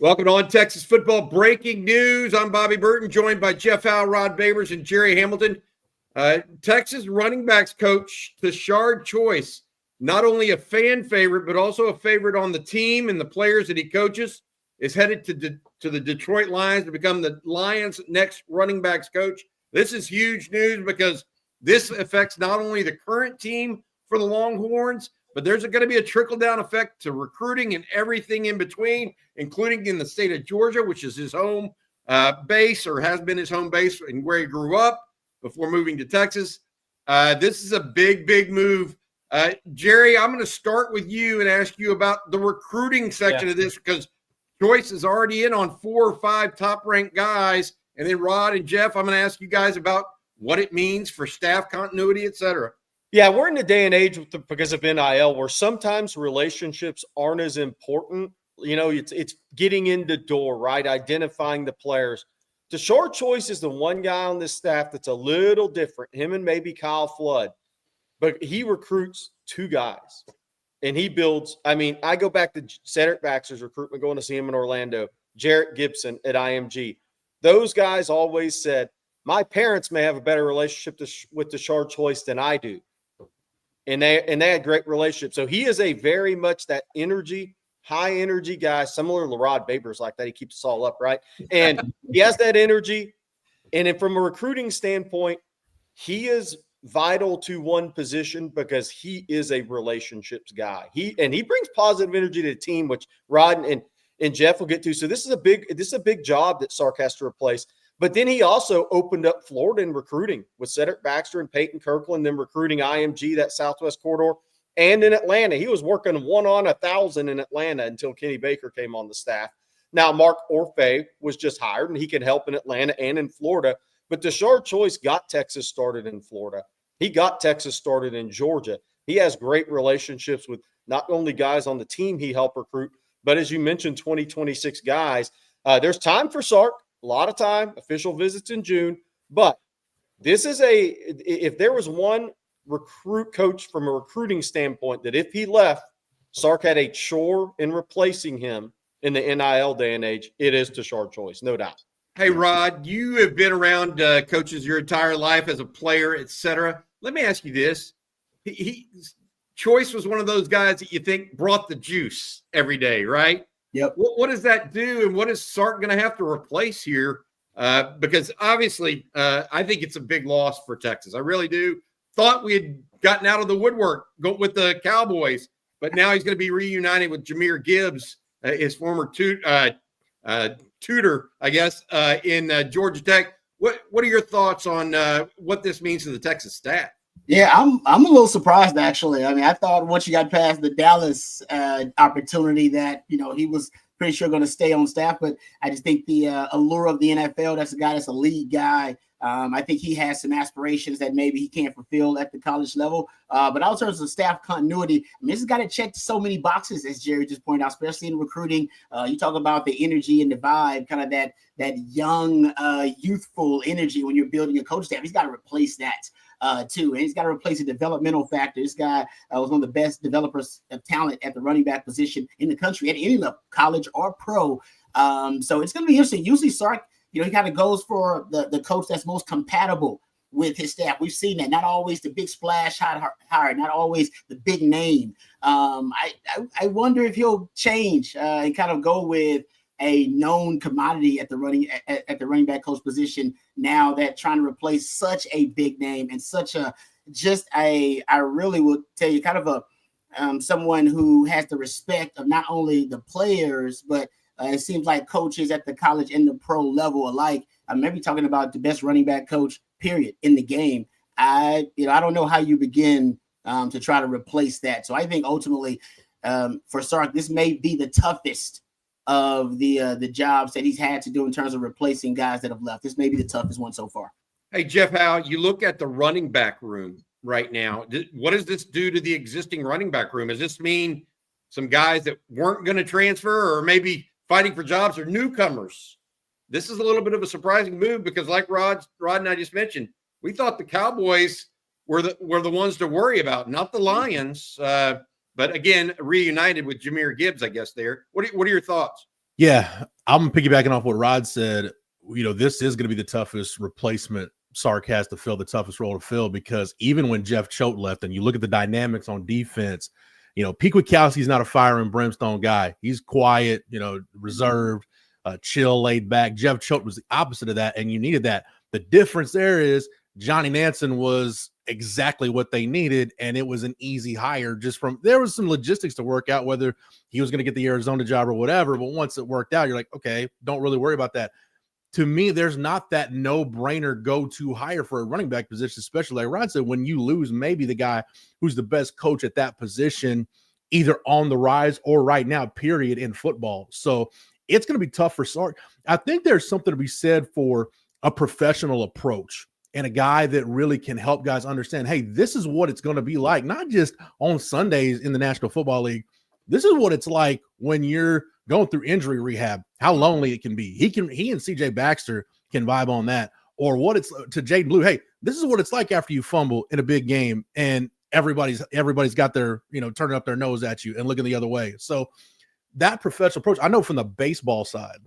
Welcome to On Texas Football Breaking News. I'm Bobby Burton, joined by Jeff Howe, Babers, and Gerry Hamilton. Texas running backs coach Tashard Choice, not only a fan favorite, but also a favorite on the team and the players that he coaches, is headed to the Detroit Lions to become the Lions' next running backs coach. This is huge news because this affects not only the current team for the Longhorns, but there's going to be a trickle-down effect to recruiting and everything in between, including in the state of Georgia, which is his home base or has been his home base and where he grew up before moving to Texas. This is a big, big move. Gerry, I'm going to start with you and ask you about the recruiting section of this because Choice is already in on 4 or 5 top-ranked guys. And then Rod and Jeff, I'm going to ask you guys about what it means for staff continuity, et cetera. Yeah, we're in a day and age because of NIL where sometimes relationships aren't as important. You know, it's getting in the door, right? Identifying the players. Tashard Choice is the one guy on this staff that's a little different, him and maybe Kyle Flood. But he recruits 2 guys, and he builds. I mean, I go back to Cedric Baxter's recruitment, going to see him in Orlando, Jarrett Gibson at IMG. Those guys always said, my parents may have a better relationship with Tashard Choice than I do. And they had great relationships. So he is a very much that energy, high energy guy, similar to Babers like that. He keeps us all up, right? And he has that energy. And then from a recruiting standpoint, he is vital to one position because he is a relationships guy. He brings positive energy to the team, which Rod and Jeff will get to. So this is a big job that Sark has to replace. But then he also opened up Florida in recruiting with Cedric Baxter and Peyton Kirkland, then recruiting IMG, that Southwest corridor, and in Atlanta. He was working 1 on 1,000 in Atlanta until Kenny Baker came on the staff. Now, Mark Orfe was just hired, and he can help in Atlanta and in Florida. But Tashard Choice got Texas started in Florida. He got Texas started in Georgia. He has great relationships with not only guys on the team he helped recruit, but as you mentioned, 2026 guys. There's time for Sark. A lot of time, official visits in June, but this is if there was one recruit coach from a recruiting standpoint that if he left, Sark had a chore in replacing him in the NIL day and age, it is Tashard Choice, no doubt. Hey, Rod, you have been around coaches your entire life as a player, et cetera. Let me ask you this. Choice was one of those guys that you think brought the juice every day, right? Yep. What does that do, and what is Sark going to have to replace here? Because obviously, I think it's a big loss for Texas. I really do. Thought we had gotten out of the woodwork with the Cowboys, but now he's going to be reunited with Jahmyr Gibbs, his former tutor, I guess, in Georgia Tech. What are your thoughts on what this means to the Texas staff? Yeah, I'm a little surprised, actually. I mean, I thought once you got past the Dallas opportunity that, he was pretty sure going to stay on staff. But I just think the allure of the NFL, that's a guy that's a lead guy. I think he has some aspirations that maybe he can't fulfill at the college level. But also in terms of staff continuity, I mean, this has got to check so many boxes, as Gerry just pointed out, especially in recruiting. You talk about the energy and the vibe, kind of that young, youthful energy when you're building a coach staff. He's got to replace that. Too. And he's got to replace a developmental factor. This guy was one of the best developers of talent at the running back position in the country at any level, college or pro. So it's going to be interesting. Usually Sark, he kind of goes for the coach that's most compatible with his staff. We've seen that. Not always the big splash hire, not always the big name. I wonder if he'll change and kind of go with a known commodity at the running back coach position now that trying to replace such a big name and I really would tell you kind of a someone who has the respect of not only the players, but it seems like coaches at the college and the pro level alike. I'm maybe talking about the best running back coach period in the game. I don't know how you begin to try to replace that. So I think ultimately for Sark, this may be the toughest of the jobs that he's had to do in terms of replacing guys that have left. This may be the toughest one so far. Hey, Jeff Howe, you look at the running back room right now. What does this do to the existing running back room? Does this mean some guys that weren't going to transfer or maybe fighting for jobs or newcomers? This is a little bit of a surprising move because like Rod and I just mentioned, we thought the Cowboys were the ones to worry about, not the Lions. But again, reunited with Jahmyr Gibbs, I guess there. What are your thoughts? Yeah, I'm piggybacking off what Rod said. This is going to be the toughest replacement Sark has to fill, the toughest role to fill, because even when Jeff Choate left and you look at the dynamics on defense, Pete Kwiatkowski's not a fire and brimstone guy. He's quiet, reserved, chill, laid back. Jeff Choate was the opposite of that, and you needed that. The difference there is Johnny Nansen was exactly what they needed, and it was an easy hire. There was some logistics to work out, whether he was going to get the Arizona job or whatever, but once it worked out, you're like, okay, don't really worry about that. To me, there's not that no-brainer go-to hire for a running back position, especially like Rod said, when you lose maybe the guy who's the best coach at that position, either on the rise or right now, period, in football. So it's going to be tough for Sark. I think there's something to be said for a professional approach and a guy that really can help guys understand, hey, this is what it's going to be like, not just on Sundays in the National Football League. This is what it's like when you're going through injury rehab, how lonely it can be. He and CJ Baxter can vibe on that. Or what it's to Jaden Blue, hey, this is what it's like after you fumble in a big game and everybody's got their, turning up their nose at you and looking the other way. So that professional approach, I know from the baseball side,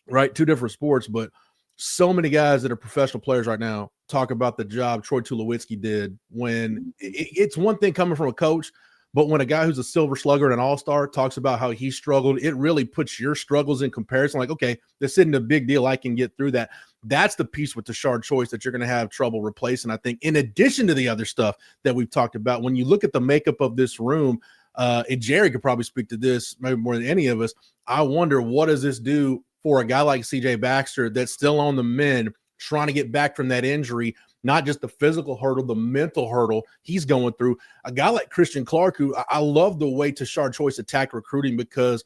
right? Two different sports, but so many guys that are professional players right now talk about the job Troy Tulowitzki did when it's one thing coming from a coach, but when a guy who's a silver slugger and an all-star talks about how he struggled, it really puts your struggles in comparison. Like, okay, this isn't a big deal. I can get through that. That's the piece with Tashard Choice that you're going to have trouble replacing, I think, in addition to the other stuff that we've talked about. When you look at the makeup of this room, and Gerry could probably speak to this maybe more than any of us, I wonder, what does this do for a guy like CJ Baxter that's still on the mend, trying to get back from that injury, not just the physical hurdle, the mental hurdle he's going through. A guy like Christian Clark, who I love the way Tashard Choice attacked recruiting, because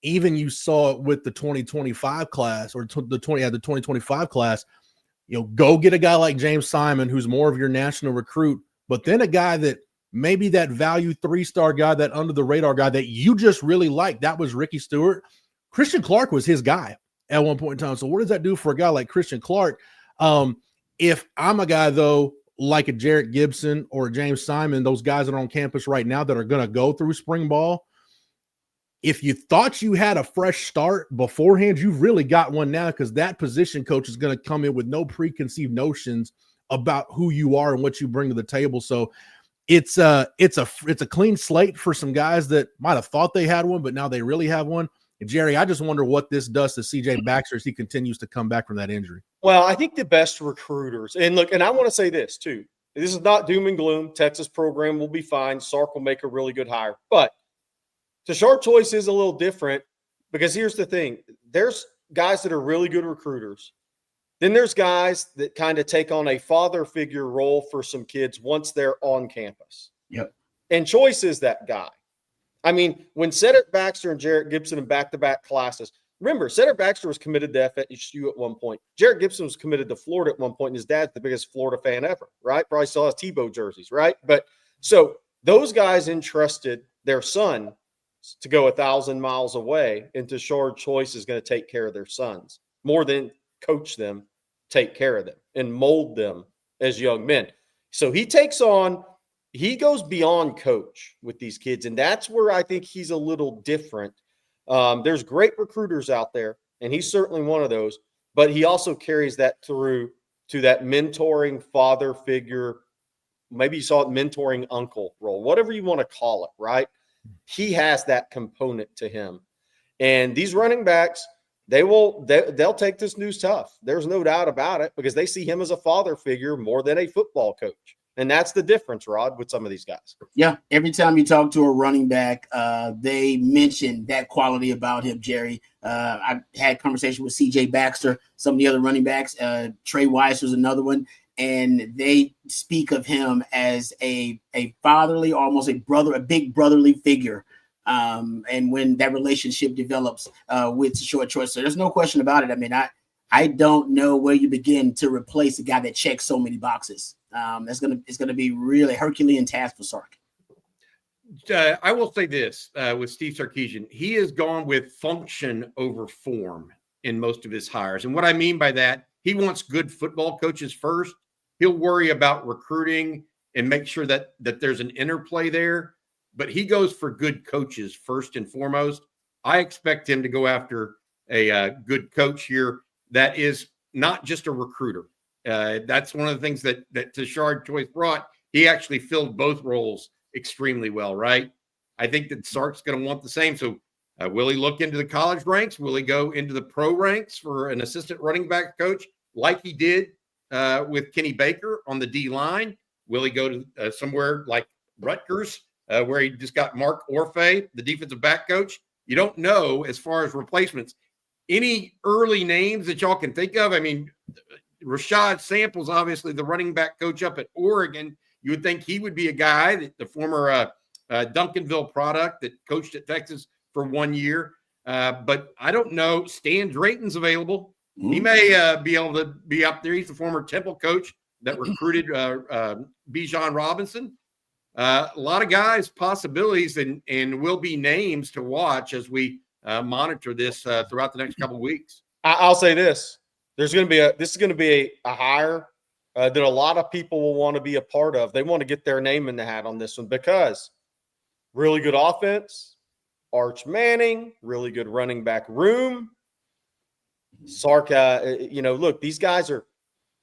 even you saw it with the 2025 class or the 2025 class, go get a guy like James Simon, who's more of your national recruit, but then a guy that maybe that value 3-star guy, that under the radar guy that you just really like, that was Ricky Stewart. Christian Clark was his guy at one point in time. So what does that do for a guy like Christian Clark? If I'm a guy, though, like a Jarrett Gibson or James Simon, those guys that are on campus right now that are going to go through spring ball, if you thought you had a fresh start beforehand, you've really got one now, because that position coach is going to come in with no preconceived notions about who you are and what you bring to the table. So it's a clean slate for some guys that might have thought they had one, but now they really have one. And Gerry, I just wonder what this does to CJ Baxter as he continues to come back from that injury. Well, I think the best recruiters, and look, and I want to say this too. This is not doom and gloom. Texas program will be fine. Sark will make a really good hire. But Tashard Choice is a little different, because here's the thing. There's guys that are really good recruiters. Then there's guys that kind of take on a father figure role for some kids once they're on campus. Yep. And Choice is that guy. I mean, when Cedric Baxter and Jarrett Gibson in back-to-back classes, remember, Cedric Baxter was committed to FSU at one point. Jarrett Gibson was committed to Florida at one point, and his dad's the biggest Florida fan ever, right? Probably still has Tebow jerseys, right? But so those guys entrusted their son to go 1,000 miles away, and Tashard Choice is going to take care of their sons more than coach them, take care of them, and mold them as young men. So he goes beyond coach with these kids, and that's where I think he's a little different. There's great recruiters out there, and he's certainly one of those, but he also carries that through to that mentoring father figure. Maybe you saw it, mentoring uncle role, whatever you want to call it, right? He has that component to him. And these running backs, they'll take this news tough. There's no doubt about it, because they see him as a father figure more than a football coach. And that's the difference, Rod, with some of these guys. Yeah, every time you talk to a running back, they mention that quality about him, Gerry. I had conversation with CJ Baxter, some of the other running backs. Trey Weiss was another one. And they speak of him as a fatherly, almost a big brotherly figure. And when that relationship develops with Tashard Choice, so there's no question about it. I mean, I don't know where you begin to replace a guy that checks so many boxes. It's gonna be really Herculean task for Sark. I will say this with Steve Sarkisian, he has gone with function over form in most of his hires. And what I mean by that, he wants good football coaches first. He'll worry about recruiting and make sure that there's an interplay there. But he goes for good coaches first and foremost. I expect him to go after a good coach here that is not just a recruiter. That's one of the things that Tashard Choice brought. He actually filled both roles extremely well, right? I think that Sark's going to want the same. So will he look into the college ranks? Will he go into the pro ranks for an assistant running back coach like he did with Kenny Baker on the D line? Will he go to somewhere like Rutgers where he just got Mark Orfe, the defensive back coach? You don't know as far as replacements. Any early names that y'all can think of? I mean, Rashad Samples, obviously the running back coach up at Oregon. You would think he would be a guy that the former Duncanville product that coached at Texas for 1 year. But I don't know. Stan Drayton's available. He may be able to be up there. He's the former Temple coach that recruited Bijan Robinson. A lot of guys, possibilities, and will be names to watch as we monitor this throughout the next couple of weeks. I'll say this: this is going to be a hire that a lot of people will want to be a part of. They want to get their name in the hat on this one because really good offense, Arch Manning, really good running back room. Sark, look, these guys are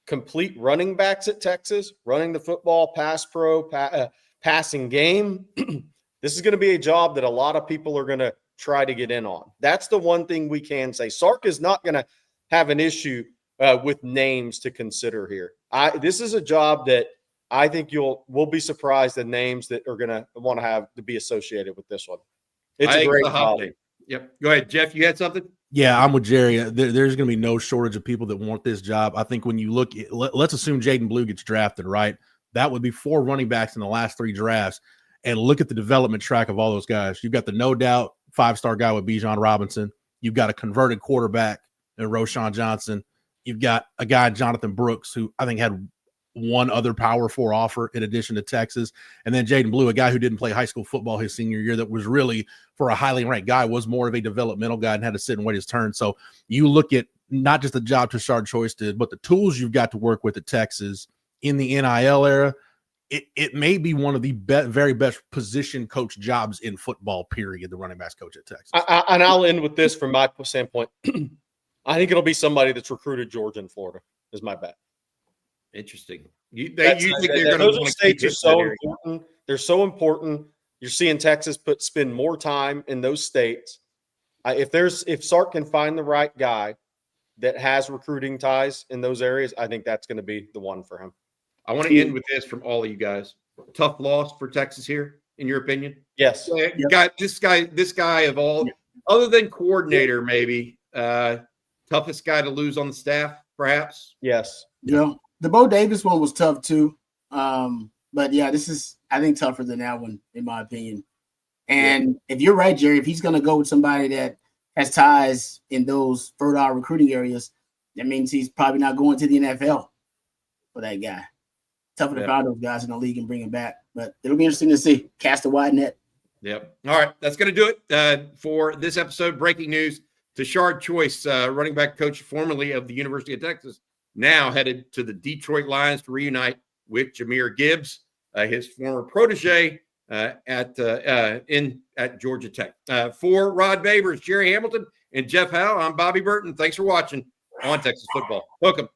complete running backs at Texas, running the football, pass pro, passing game. This is going to be a job that a lot of people are going to try to get in on. That's the one thing we can say. Sark is not going to have an issue with names to consider here. This is a job that I think we'll be surprised the names that are going to want to have to be associated with this one. It's a great job. Yep. Go ahead, Jeff. You had something? Yeah, I'm with Jerry. There's going to be no shortage of people that want this job. I think when you look, let's assume Jaden Blue gets drafted, right? That would be 4 running backs in the last 3 drafts. And look at the development track of all those guys. You've got the no doubt 5-star guy with Bijan Robinson. You've got a converted quarterback in Roschon Johnson. You've got a guy, Jonathan Brooks, who I think had one other Power 4 offer in addition to Texas. And then Jaden Blue, a guy who didn't play high school football his senior year, that was really, for a highly ranked guy, was more of a developmental guy and had to sit and wait his turn. So you look at not just the job Tashard Choice did, but the tools you've got to work with at Texas in the NIL era. It may be one of the very best position coach jobs in football, period, the running backs coach at Texas. And I'll end with this from my standpoint. I think it'll be somebody that's recruited Georgia and Florida is my bet. Interesting. You think they're going to? Those states are so important. They're so important. You're seeing Texas spend more time in those states. If Sark can find the right guy that has recruiting ties in those areas, I think that's going to be the one for him. I want to end with this from all of you guys. Tough loss for Texas here, in your opinion? Yes. This guy of all, other than coordinator, maybe toughest guy to lose on the staff, perhaps. Yes. Yeah. The Bo Davis one was tough too. But yeah, this is, I think, tougher than that one, in my opinion. And if you're right, Jerry, if he's going to go with somebody that has ties in those fertile recruiting areas, that means he's probably not going to the NFL for that guy. Tougher to find those guys in the league and bring them back. But it'll be interesting to see. Cast a wide net. Yep. All right. That's going to do it for this episode. Breaking news. Tashard Choice, running back coach formerly of the University of Texas, now headed to the Detroit Lions to reunite with Jahmyr Gibbs, his former protege at Georgia Tech. For Rod Babers, Gerry Hamilton, and Jeff Howe, I'm Bobby Burton. Thanks for watching On Texas Football. Welcome.